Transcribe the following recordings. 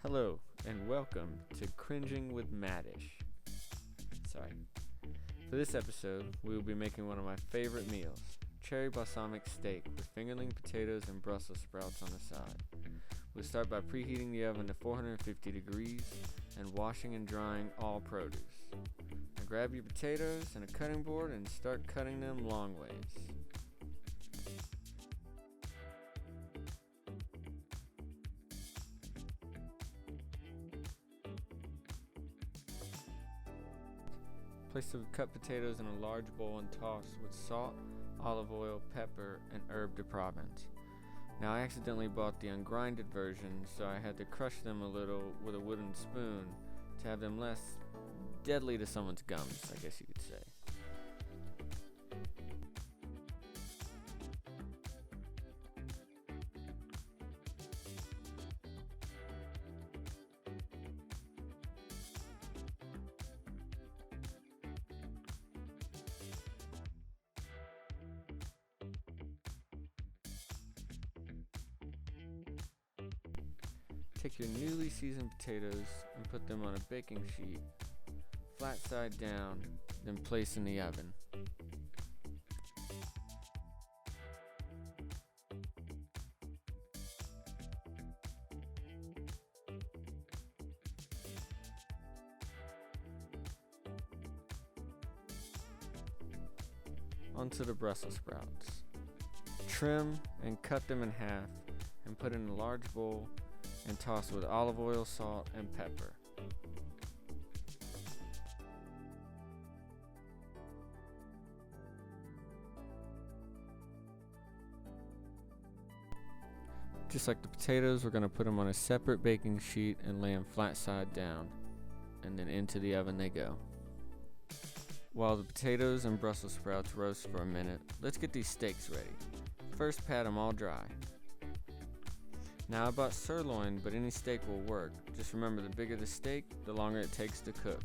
Hello, and welcome to Cringing with Maddish. Sorry. For this episode, we will be making one of my favorite meals, cherry balsamic steak with fingerling potatoes and Brussels sprouts on the side. We'll start by preheating the oven to 450 degrees and washing and drying all produce. Now grab your potatoes and a cutting board and start cutting them long ways. Place the cut potatoes in a large bowl and toss with salt, olive oil, pepper, and herb de Provence. Now I accidentally bought the ungrinded version, so I had to crush them a little with a wooden spoon to have them less deadly to someone's gums, I guess you could say. Take your newly seasoned potatoes and put them on a baking sheet, flat side down, then place in the oven. Onto the Brussels sprouts. Trim and cut them in half and put in a large bowl and toss with olive oil, salt, and pepper. Just like the potatoes, we're going to put them on a separate baking sheet and lay them flat side down, and then into the oven they go. While the potatoes and Brussels sprouts roast for a minute, let's get these steaks ready. First, pat them all dry. Now I bought sirloin, but any steak will work. Just remember, the bigger the steak, the longer it takes to cook.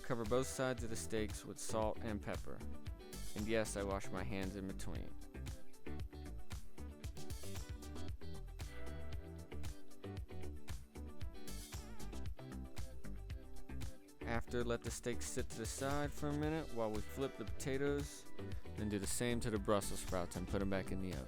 Cover both sides of the steaks with salt and pepper. And yes, I wash my hands in between. After, let the steak sit to the side for a minute while we flip the potatoes, then do the same to the Brussels sprouts and put them back in the oven.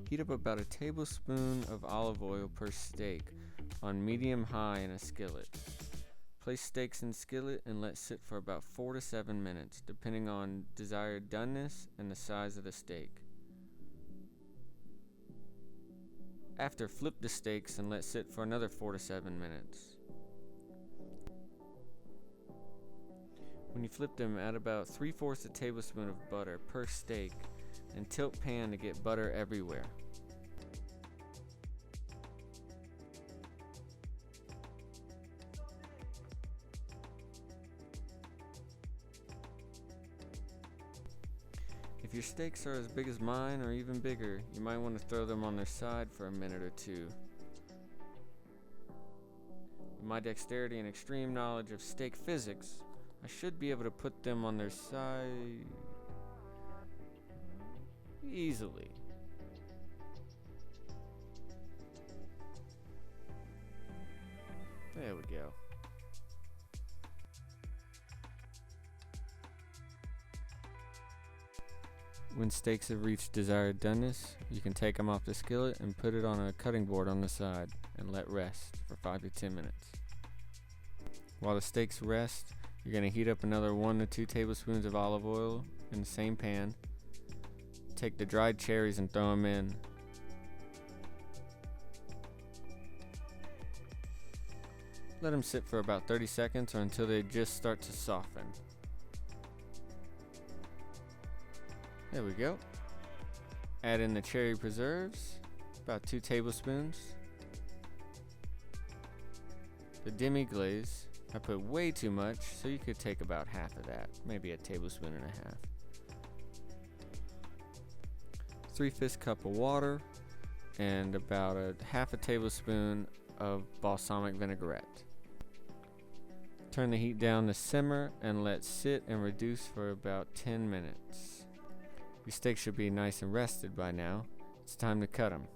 Heat up about a tablespoon of olive oil per steak on medium-high in a skillet. Place steaks in skillet and let sit for about 4 to 7 minutes, depending on desired doneness and the size of the steak. After, flip the steaks and let sit for another 4 to 7 minutes. When you flip them, add about 3/4 a tablespoon of butter per steak and tilt pan to get butter everywhere. If your steaks are as big as mine or even bigger, you might want to throw them on their side for a minute or two. With my dexterity and extreme knowledge of steak physics, I should be able to put them on their side easily. There we go. When steaks have reached desired doneness, you can take them off the skillet and put it on a cutting board on the side and let rest for 5 to 10 minutes. While the steaks rest, you're going to heat up another 1 to 2 tablespoons of olive oil in the same pan. Take the dried cherries and throw them in. Let them sit for about 30 seconds or until they just start to soften. There we go. Add in the cherry preserves, about 2 tablespoons. The demi-glaze, I put way too much, so you could take about half of that, maybe a tablespoon and a half. 3/5 cup of water, and about a half a tablespoon of balsamic vinaigrette. Turn the heat down to simmer and let sit and reduce for about 10 minutes. Your steak should be nice and rested by now. It's time to cut them.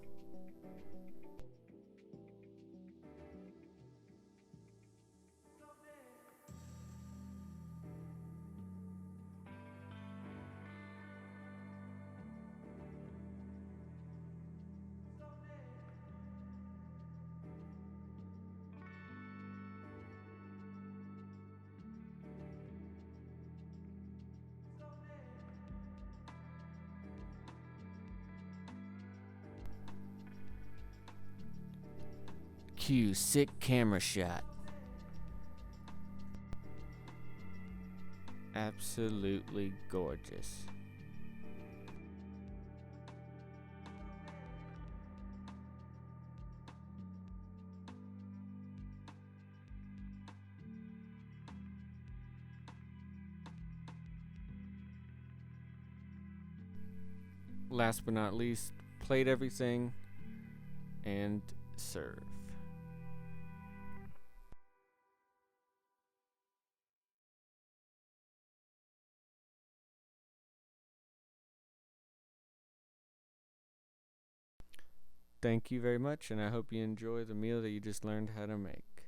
Cue sick camera shot. Absolutely gorgeous. Last but not least, plate everything and serve. Thank you very much, and I hope you enjoy the meal that you just learned how to make.